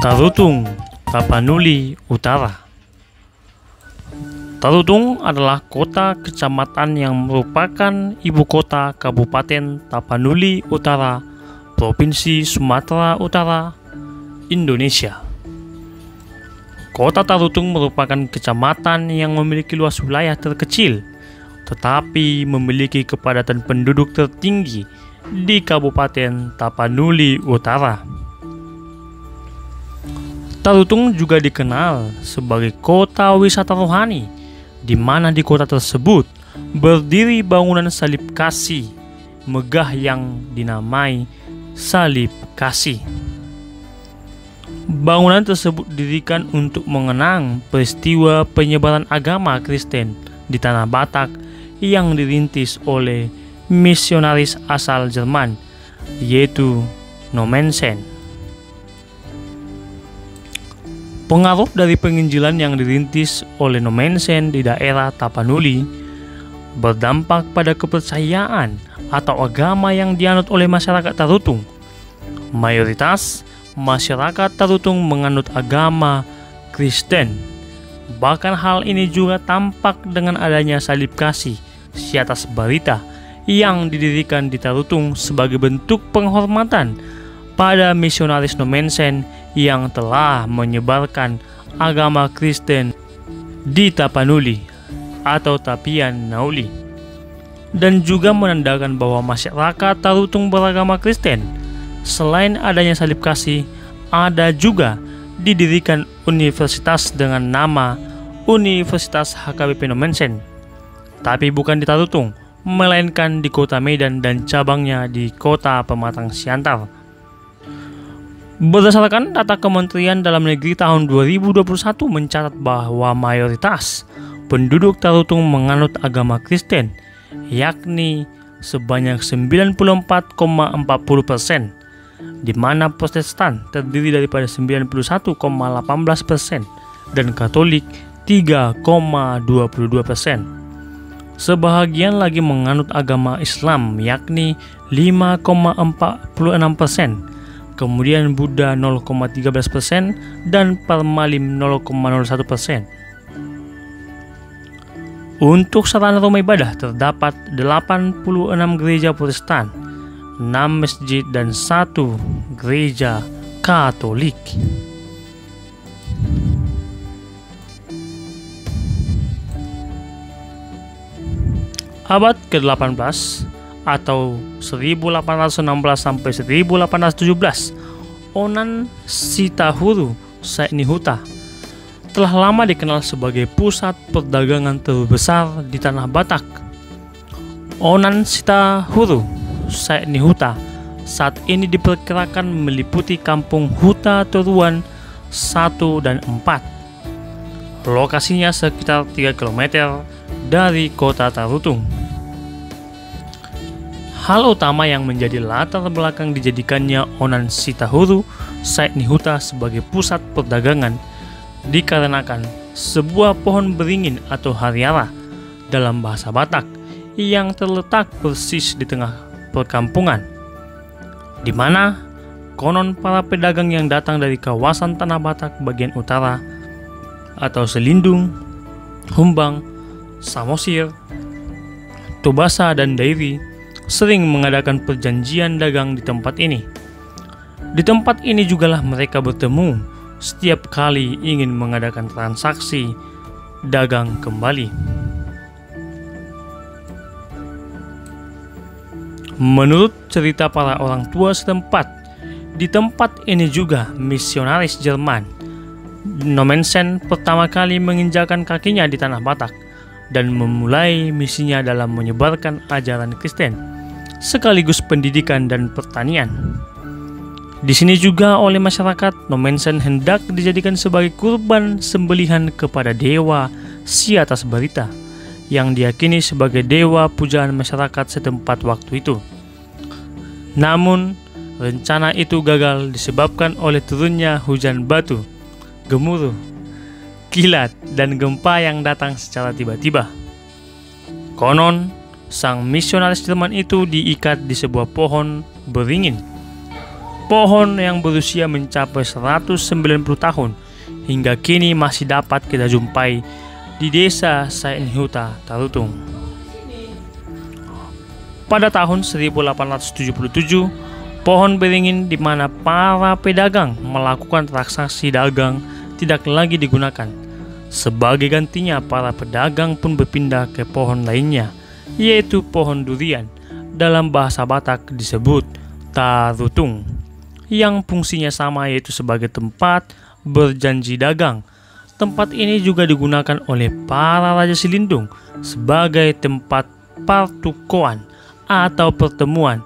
Tarutung, Tapanuli Utara. Tarutung adalah kota kecamatan yang merupakan ibu kota Kabupaten Tapanuli Utara, Provinsi Sumatera Utara, Indonesia. Kota Tarutung merupakan kecamatan yang memiliki luas wilayah terkecil, tetapi memiliki kepadatan penduduk tertinggi di Kabupaten Tapanuli Utara. Tarutung juga dikenal sebagai kota wisata rohani, di mana di kota tersebut berdiri bangunan salib kasih megah yang dinamai Salib Kasih. Bangunan tersebut didirikan untuk mengenang peristiwa penyebaran agama Kristen di tanah Batak yang dirintis oleh misionaris asal Jerman, yaitu Nommensen. Pengaruh dari penginjilan yang dirintis oleh Nommensen di daerah Tapanuli berdampak pada kepercayaan atau agama yang dianut oleh masyarakat Tarutung. Mayoritas masyarakat Tarutung menganut agama Kristen. Bahkan hal ini juga tampak dengan adanya salib kasih Siatas Barita yang didirikan di Tarutung sebagai bentuk penghormatan pada misionaris Nommensen yang telah menyebarkan agama Kristen di Tapanuli atau Tapian Nauli, dan juga menandakan bahwa masyarakat Tarutung beragama Kristen. Selain adanya salib kasih, ada juga didirikan universitas dengan nama Universitas HKBP Nommensen, tapi bukan di Tarutung, melainkan di kota Medan dan cabangnya di kota Pematang Siantar. Berdasarkan data Kementerian Dalam Negeri tahun 2021 mencatat bahwa mayoritas penduduk Tarutung menganut agama Kristen, yakni sebanyak 94,40%, di mana Protestan terdiri daripada 91,18% dan Katolik 3,22%. Sebahagian lagi menganut agama Islam, yakni 5,46%. Kemudian Buddha 0,13% dan Parmalim 0,01%. Untuk sarana rumah ibadah terdapat 86 gereja Protestan, 6 masjid dan 1 gereja Katolik. Abad ke-18 atau 1816 sampai 1817, Onan Sitahuru Saidnihuta telah lama dikenal sebagai pusat perdagangan terbesar di tanah Batak. Onan Sitahuru Saidnihuta saat ini diperkirakan meliputi kampung Huta Toruan 1 dan 4. Lokasinya sekitar 3 km dari kota Tarutung. Hal utama yang menjadi latar belakang dijadikannya Onan Sitahuru Saidnihuta sebagai pusat perdagangan dikarenakan sebuah pohon beringin atau hariara dalam bahasa Batak yang terletak persis di tengah perkampungan, di mana konon para pedagang yang datang dari kawasan tanah Batak bagian utara atau Selindung, Humbang, Samosir, Tobasa, dan Dairi sering mengadakan perjanjian dagang di tempat ini. Di tempat ini jugalah mereka bertemu setiap kali ingin mengadakan transaksi dagang kembali. Menurut cerita para orang tua setempat, di tempat ini juga misionaris Jerman Nommensen pertama kali menginjakan kakinya di tanah Batak dan memulai misinya dalam menyebarkan ajaran Kristen sekaligus pendidikan dan pertanian. Di sini juga oleh masyarakat, Nommensen hendak dijadikan sebagai kurban sembelihan kepada dewa Siatas Barita yang diyakini sebagai dewa pujaan masyarakat setempat waktu itu. Namun, Rencana itu gagal disebabkan oleh turunnya hujan batu, gemuruh, kilat, dan gempa yang datang secara tiba-tiba. Konon, sang misionaris Jerman itu diikat di sebuah pohon beringin. Pohon yang berusia mencapai 190 tahun hingga kini masih dapat kita jumpai di desa Saenhuta, Tarutung. Pada tahun 1877, pohon beringin di mana para pedagang melakukan transaksi dagang tidak lagi digunakan. Sebagai gantinya, para pedagang pun berpindah ke pohon lainnya, yaitu pohon durian. Dalam bahasa Batak disebut Tarutung, yang fungsinya sama, yaitu sebagai tempat berjanji dagang. Tempat ini juga digunakan oleh para raja Silindung sebagai tempat pertukuan atau pertemuan.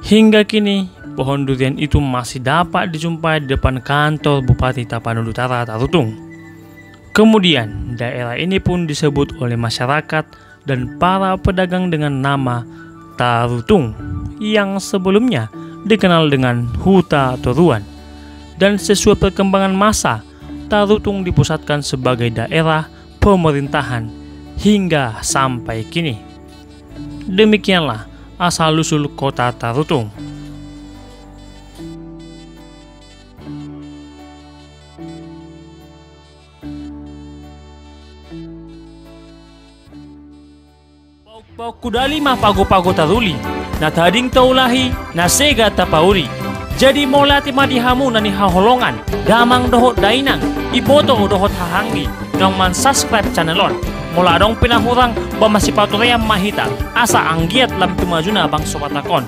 Hingga kini, pohon durian itu masih dapat dijumpai di depan kantor Bupati Tapanuli Utara, Tarutung. Kemudian, daerah ini pun disebut oleh masyarakat dan para pedagang dengan nama Tarutung, yang sebelumnya dikenal dengan Huta Toruan. Dan sesuai perkembangan masa, Tarutung dipusatkan sebagai daerah pemerintahan hingga sampai kini. Demikianlah asal-usul kota Tarutung. Pauk kudali mah pago-pago taruli, na tading taulahi na sega tapauri. Jadi molati madihamu na ni haholongan, damang dohot dainang, iboto dohot hahanggi, nang man subscribe channelon. Mula dong pinahurang ba masipatureang mahita, asa anggiat lam tumajuna bang sopatakon.